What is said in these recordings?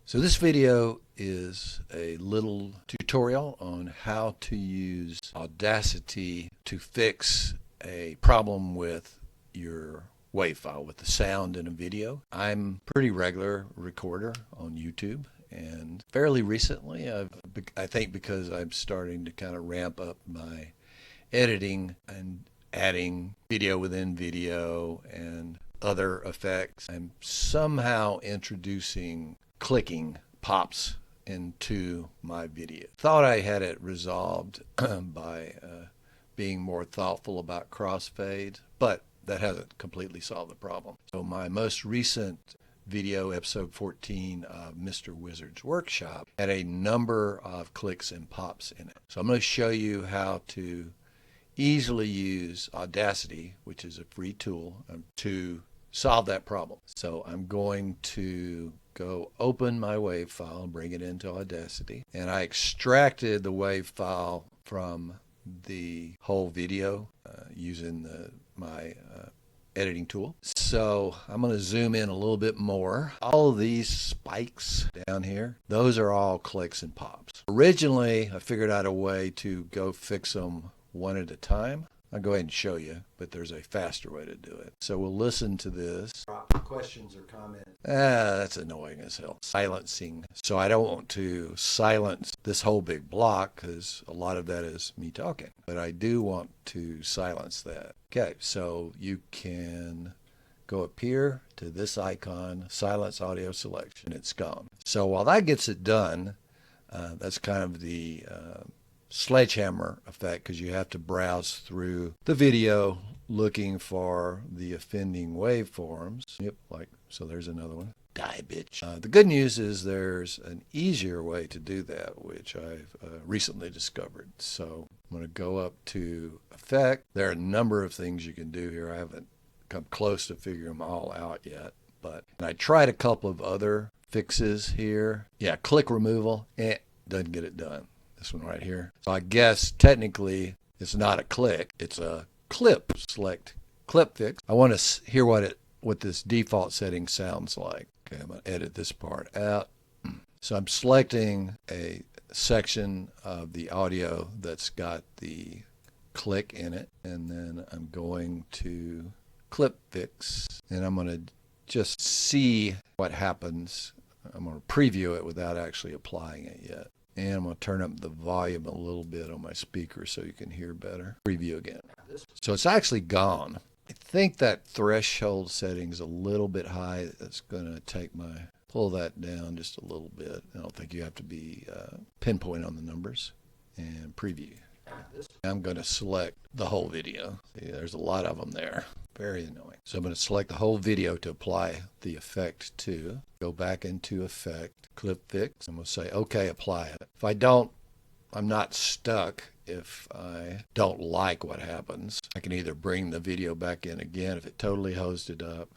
So this video is a little tutorial on how to use Audacity to fix a problem with your WAV file with the sound in a video. I'm a pretty regular recorder on YouTube, and fairly recently, I think because I'm starting to kind of ramp up my editing and adding video within video and other effects, I'm somehow introducing clicking pops into my video. Thought I had it resolved by being more thoughtful about crossfade, but that hasn't completely solved the problem. So my most recent video, episode 14 of Mr. Wizard's Workshop, had a number of clicks and pops in it. So I'm going to show you how to easily use Audacity, which is a free tool, to solve that problem. So I'm going to go open my WAV file and bring it into Audacity. And I extracted the WAV file from the whole video using my editing tool. So I'm going to zoom in a little bit more. All of these spikes down here, those are all clicks and pops. Originally, I figured out a way to go fix them one at a time. I'll go ahead and show you, but there's a faster way to do it. So we'll listen to this. Questions or comments? That's annoying as hell. Silencing. So I don't want to silence this whole big block because a lot of that is me talking. But I do want to silence that. Okay, so you can go up here to this icon, silence audio selection. It's gone. So while that gets it done, that's kind of the Sledgehammer Effect, because you have to browse through the video looking for the offending waveforms. Yep, so there's another one. Die, bitch. The good news is there's an easier way to do that, which I've recently discovered. So I'm going to go up to Effect. There are a number of things you can do here. I haven't come close to figuring them all out yet, but I tried a couple of other fixes here. Yeah, click removal. Doesn't get it done. This one right here. So I guess technically it's not a click, it's a clip. Select clip fix. I want to hear what this default setting sounds like. Okay, I'm going to edit this part out. So I'm selecting a section of the audio that's got the click in it, and then I'm going to clip fix, and I'm going to just see what happens. I'm going to preview it without actually applying it yet. And I'm going to turn up the volume a little bit on my speaker so you can hear better. Preview again. So it's actually gone. I think that threshold setting's a little bit high. That's going to pull that down just a little bit. I don't think you have to be pinpoint on the numbers. And preview. I'm going to select the whole video. See, there's a lot of them there. Very annoying. So I'm going to select the whole video to apply the effect to. Go back into Effect, Clip Fix. I'm going to say, okay, apply it. If I don't, I'm not stuck. If I don't like what happens, I can either bring the video back in again if it totally hosted up,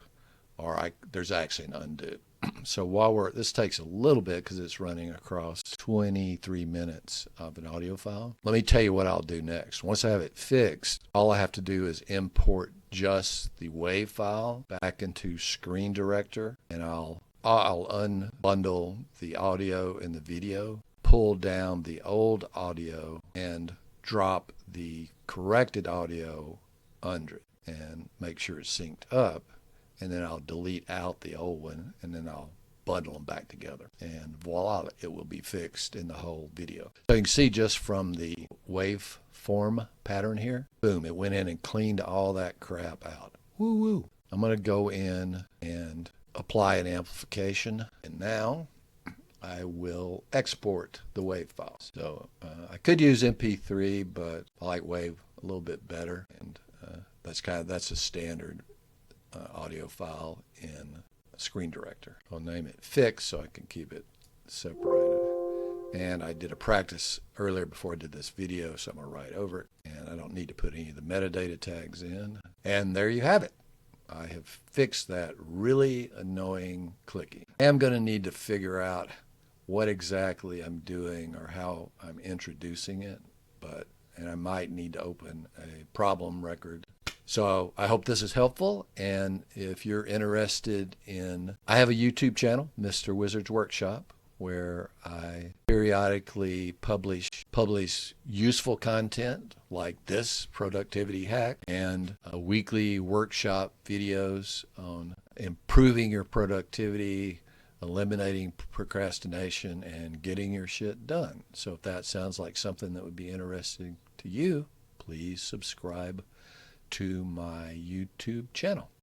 or there's actually an undo. So this takes a little bit because it's running across 23 minutes of an audio file. Let me tell you what I'll do next. Once I have it fixed, all I have to do is import just the WAV file back into Screen Director, and I'll unbundle the audio and the video, pull down the old audio, and drop the corrected audio under it, and make sure it's synced up. And then I'll delete out the old one, and then I'll bundle them back together. And voila, it will be fixed in the whole video. So you can see just from the waveform pattern here, boom, it went in and cleaned all that crap out. Woo woo. I'm going to go in and apply an amplification. And now I will export the WAV file. So I could use MP3, but I like WAV a little bit better. And that's a standard audio file in Screen Director. I'll name it Fix so I can keep it separated. And I did a practice earlier before I did this video, so I'm going to write over it. And I don't need to put any of the metadata tags in. And there you have it. I have fixed that really annoying clicking. I'm going to need to figure out what exactly I'm doing or how I'm introducing it, and I might need to open a problem record. So I hope this is helpful, and if you're interested I have a YouTube channel, Mr. Wizard's Workshop, where I periodically publish useful content like this productivity hack and weekly workshop videos on improving your productivity, eliminating procrastination, and getting your shit done. So if that sounds like something that would be interesting to you, please subscribe to my YouTube channel.